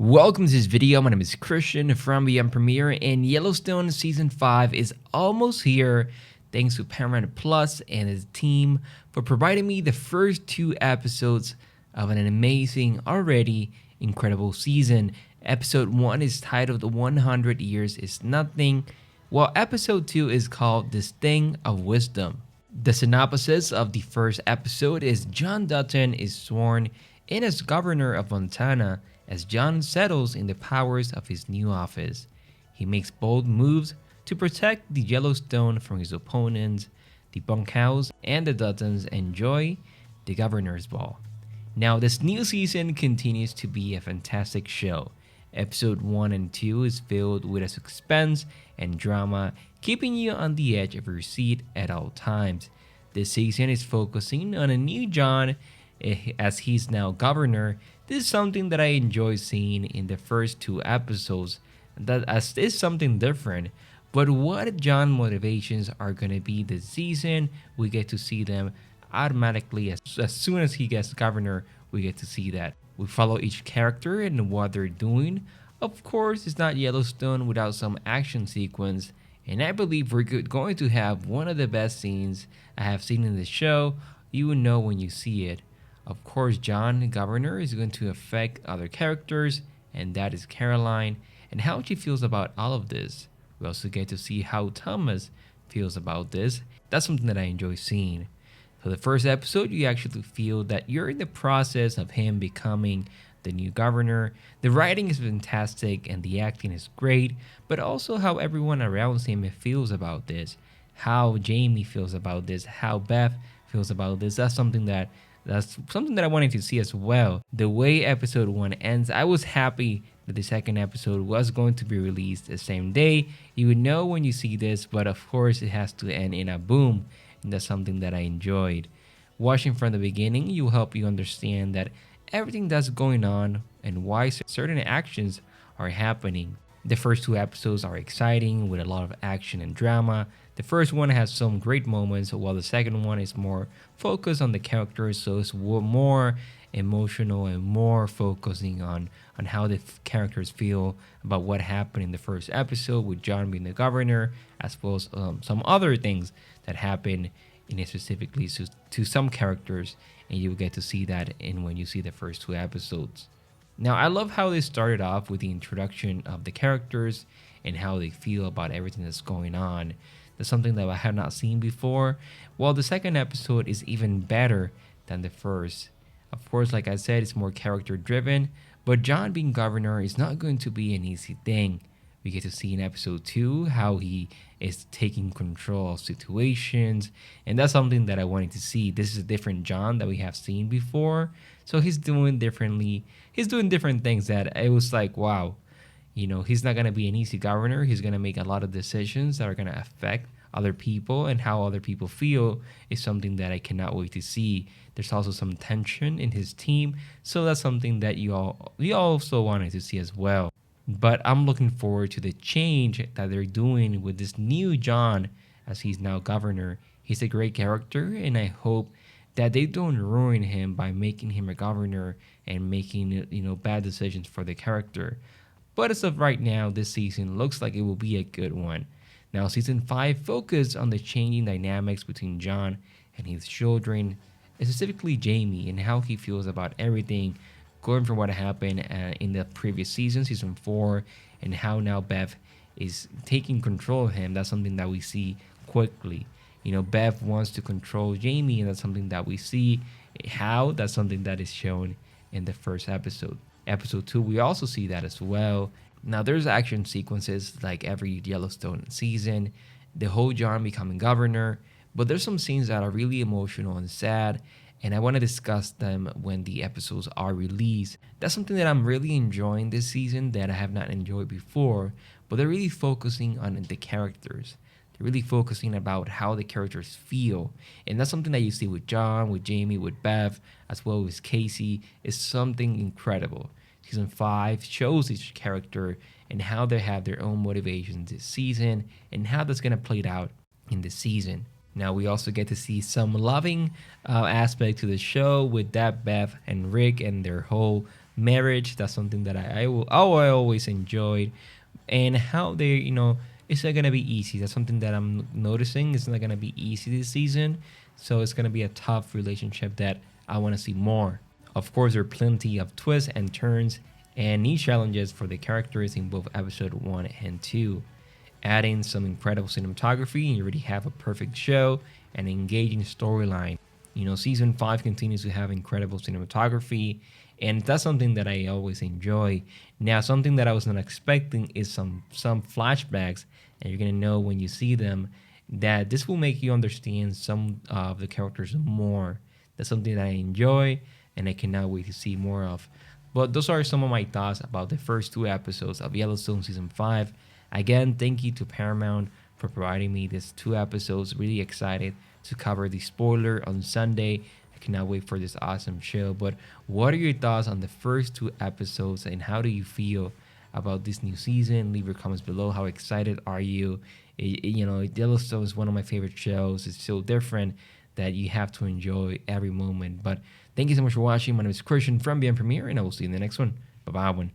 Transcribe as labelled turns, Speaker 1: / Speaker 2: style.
Speaker 1: Welcome to this video. My name is Christian from Beyond Premiere, and Yellowstone Season 5 is almost here. Thanks to Paramount Plus and his team for providing me the first 2 episodes of an amazing, already incredible season. Episode 1 is titled 100 Years is Nothing, while Episode 2 is called The Sting of Wisdom. The synopsis of the first episode is John Dutton is sworn in as governor of Montana as John settles in the powers of his new office. He makes bold moves to protect the Yellowstone from his opponents. The bunkhouse and the Duttons enjoy the governor's ball. Now, this new season continues to be a fantastic show. Episode 1 and 2 is filled with a suspense and drama, keeping you on the edge of your seat at all times. This season is focusing on a new John as he's now governor. This is something that I enjoy seeing in the first 2 episodes, that as is something different. But what John's motivations are going to be this season, we get to see them automatically as soon as he gets governor. We get to see that. We follow each character and what they're doing. Of course, it's not Yellowstone without some action sequence, and I believe we're going to have one of the best scenes I have seen in the show. You will know when you see it. Of course, John, governor, is going to affect other characters, and that is Caroline, and how she feels about all of this. We also get to see how Thomas feels about this. That's something that I enjoy seeing. For the first episode, you actually feel that you're in the process of him becoming the new governor. The writing is fantastic and the acting is great, but also how everyone around him feels about this. How Jamie feels about this, how Beth feels about this. That's something that I wanted to see as well. The way episode 1 ends, I was happy that the second episode was going to be released the same day. You would know when you see this, but of course it has to end in a boom, and that's something that I enjoyed. Watching from the beginning, will help you understand that everything that's going on and why certain actions are happening. The first 2 episodes are exciting with a lot of action and drama. The first one has some great moments, while the second one is more focused on the characters, so it's more emotional and more focusing on how the characters feel about what happened in the first episode with John being the governor, as well as some other things that happen specifically to some characters, and you will get to see that when you see the first 2 episodes. Now, I love how they started off with the introduction of the characters and how they feel about everything that's going on. That's something that I have not seen before. While the second episode is even better than the first. Of course, like I said, it's more character driven, but John being governor is not going to be an easy thing. We get to see in episode 2 how he is taking control of situations, and that's something that I wanted to see. This is a different John that we have seen before, so he's doing differently. He's doing different things that it was like, wow, he's not going to be an easy governor. He's going to make a lot of decisions that are going to affect other people, and how other people feel is something that I cannot wait to see. There's also some tension in his team, so that's something that you also wanted to see as well. But I'm looking forward to the change that they're doing with this new John as he's now governor. He's a great character, and I hope that they don't ruin him by making him a governor and making bad decisions for the character. But as of right now, this season looks like it will be a good one. Now, season 5 focused on the changing dynamics between John and his children, specifically Jamie, and how he feels about everything, going from what happened in the previous season 4, and how now Beth is taking control of him. That's something that we see quickly. Beth wants to control Jamie, and that's something that we see. How? That's something that is shown in the first episode. Episode 2, we also see that as well. Now, there's action sequences like every Yellowstone season, the whole John becoming governor, but there's some scenes that are really emotional and sad, and I want to discuss them when the episodes are released. That's something that I'm really enjoying this season that I have not enjoyed before, but they're really focusing on the characters. They're really focusing about how the characters feel, and that's something that you see with John, with Jamie, with Bev, as well as Casey. Is something incredible. Season 5 shows each character and how they have their own motivations this season, and how that's going to play out in the season. Now, we also get to see some loving aspect to the show with Deb, Beth, and Rick and their whole marriage. That's something that I always enjoyed, and how they, it's not gonna be easy. That's something that I'm noticing. It's not gonna be easy this season, so it's gonna be a tough relationship that I want to see more. Of course, there are plenty of twists and turns and new challenges for the characters in both episode 1 and 2. Add in some incredible cinematography, and you already have a perfect show and engaging storyline. Season 5 continues to have incredible cinematography, and that's something that I always enjoy. Now, something that I was not expecting is some flashbacks, and you're gonna know when you see them that this will make you understand some of the characters more. That's something that I enjoy, and I cannot wait to see more of. But those are some of my thoughts about the first 2 episodes of Yellowstone season 5. Again, thank you to Paramount for providing me these 2 episodes. Really excited to cover the spoiler on Sunday. I cannot wait for this awesome show. But what are your thoughts on the first 2 episodes, and how do you feel about this new season? Leave your comments below. How excited are you? Yellowstone is one of my favorite shows. It's so different that you have to enjoy every moment. But thank you so much for watching. My name is Christian from BM Premiere, and I will see you in the next one. Bye bye.